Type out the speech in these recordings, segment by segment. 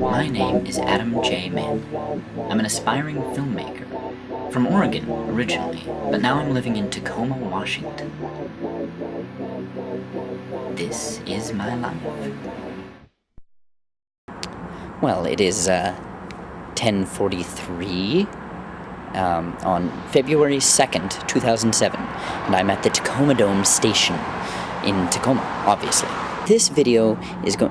My name is Adam J. Mann. I'm an aspiring filmmaker. From Oregon, originally, but now I'm living in Tacoma, Washington. This is my life. Well, it is 10:43 on February 2nd, 2007, and I'm at the Tacoma Dome station in Tacoma, obviously. This video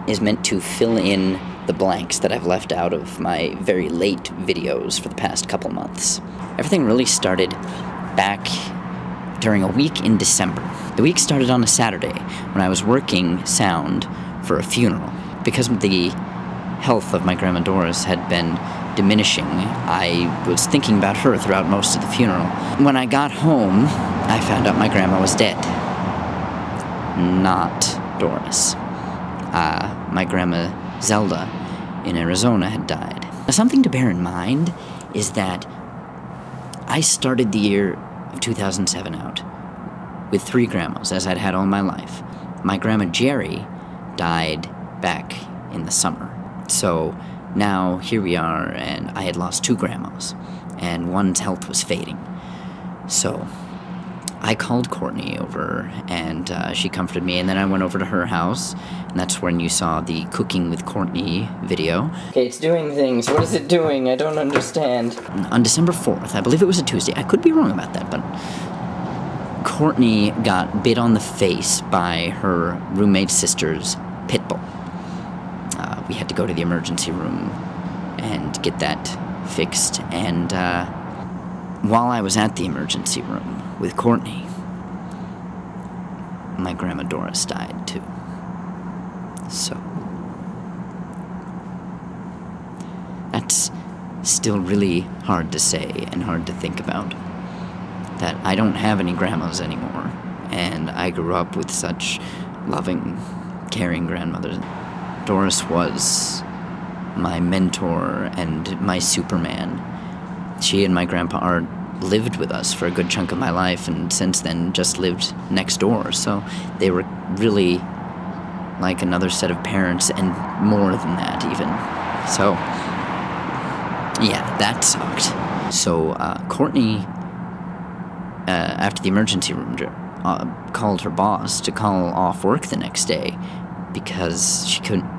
is meant to fill in the blanks that I've left out of my very late videos for the past couple months. Everything really started back during a week in December. The week started on a Saturday when I was working sound for a funeral. Because the health of my Grandma Doris had been diminishing, I was thinking about her throughout most of the funeral. When I got home, I found out my grandma was dead. Not Doris. My grandma Zelda in Arizona had died. Now, something to bear in mind is that I started the year of 2007 out with 3 grandmas, as I'd had all my life. My grandma Jerry died back in the summer. So now here we are, and I had lost 2 grandmas, and one's health was fading. So I called Courtney over, and she comforted me, and then I went over to her house, and that's when you saw the Cooking with Courtney video. Okay, it's doing things. What is it doing? I don't understand. On December 4th, I believe it was a Tuesday. I could be wrong about that, but Courtney got bit on the face by her roommate's sister's pit bull. We had to go to the emergency room and get that fixed, and while I was at the emergency room with Courtney, my Grandma Doris died too. So that's still really hard to say and hard to think about, that I don't have any grandmas anymore, and I grew up with such loving, caring grandmothers. Doris was my mentor and my Superman. She and my grandpa lived with us for a good chunk of my life, and since then just lived next door, so they were really like another set of parents, and more than that even. So yeah, that sucked. So Courtney, after the emergency room, called her boss to call off work the next day because she couldn't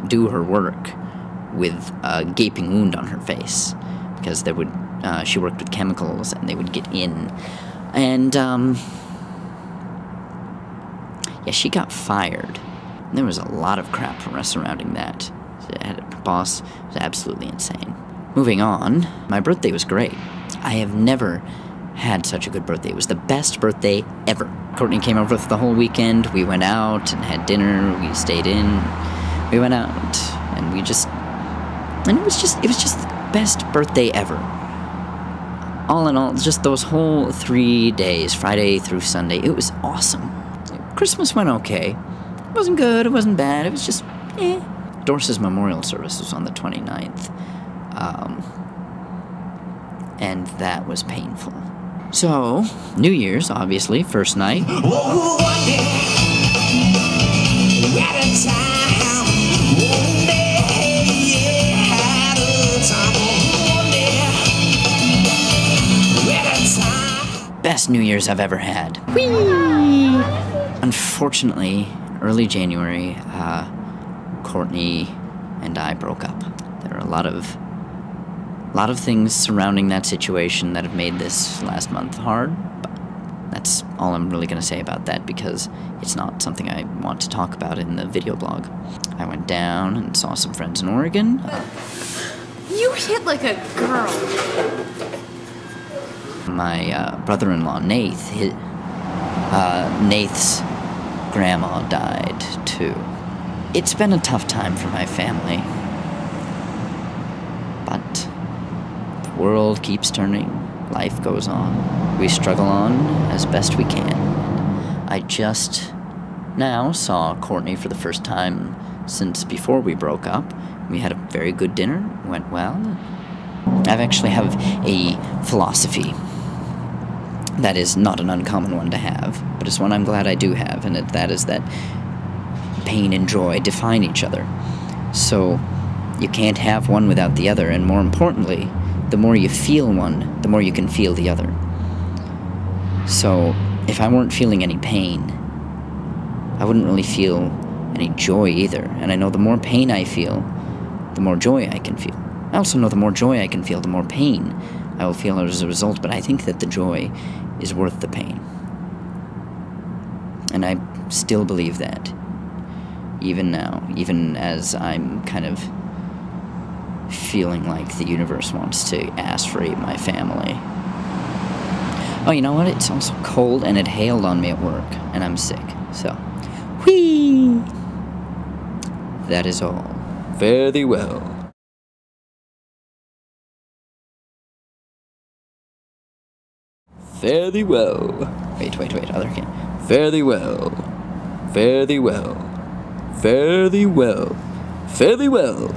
do her work with a gaping wound on her face, because there would she worked with chemicals and they would get in, and yeah, she got fired. There was a lot of crap surrounding that. Her boss was absolutely insane. Moving on, my birthday was great. I have never had such a good birthday. It was the best birthday ever. Courtney came over for the whole weekend. We went out and had dinner. We stayed in. We went out, and it was just the best birthday ever. All in all, just those whole 3 days, Friday through Sunday, it was awesome. Christmas went okay. It wasn't good, it wasn't bad, it was just, Doris's memorial service was on the 29th, and that was painful. So, New Year's, obviously, first night. Best New Year's I've ever had. Whee! Unfortunately, early January, Courtney and I broke up. There are a lot of things surrounding that situation that have made this last month hard, but that's all I'm really going to say about that, because it's not something I want to talk about in the video blog. I went down and saw some friends in Oregon. You hit like a girl. My brother-in-law, Nath's grandma died too. It's been a tough time for my family, but the world keeps turning, life goes on, we struggle on as best we can. I just now saw Courtney for the first time since before we broke up. We had a very good dinner, went well. I actually have a philosophy that is not an uncommon one to have, but it's one I'm glad I do have, and that is that pain and joy define each other. So you can't have one without the other, and more importantly, the more you feel one, the more you can feel the other. So if I weren't feeling any pain, I wouldn't really feel any joy either. And I know the more pain I feel, the more joy I can feel. I also know the more joy I can feel, the more pain I will feel as a result, but I think that the joy is worth the pain. And I still believe that, even now, even as I'm kind of feeling like the universe wants to aspirate my family. Oh, you know what? It's also cold, and it hailed on me at work, and I'm sick, so... Whee! That is all. Fare thee well. Fare thee well. Wait, other kid. Fare thee well. Fare thee well. Fare thee well. Fare thee well.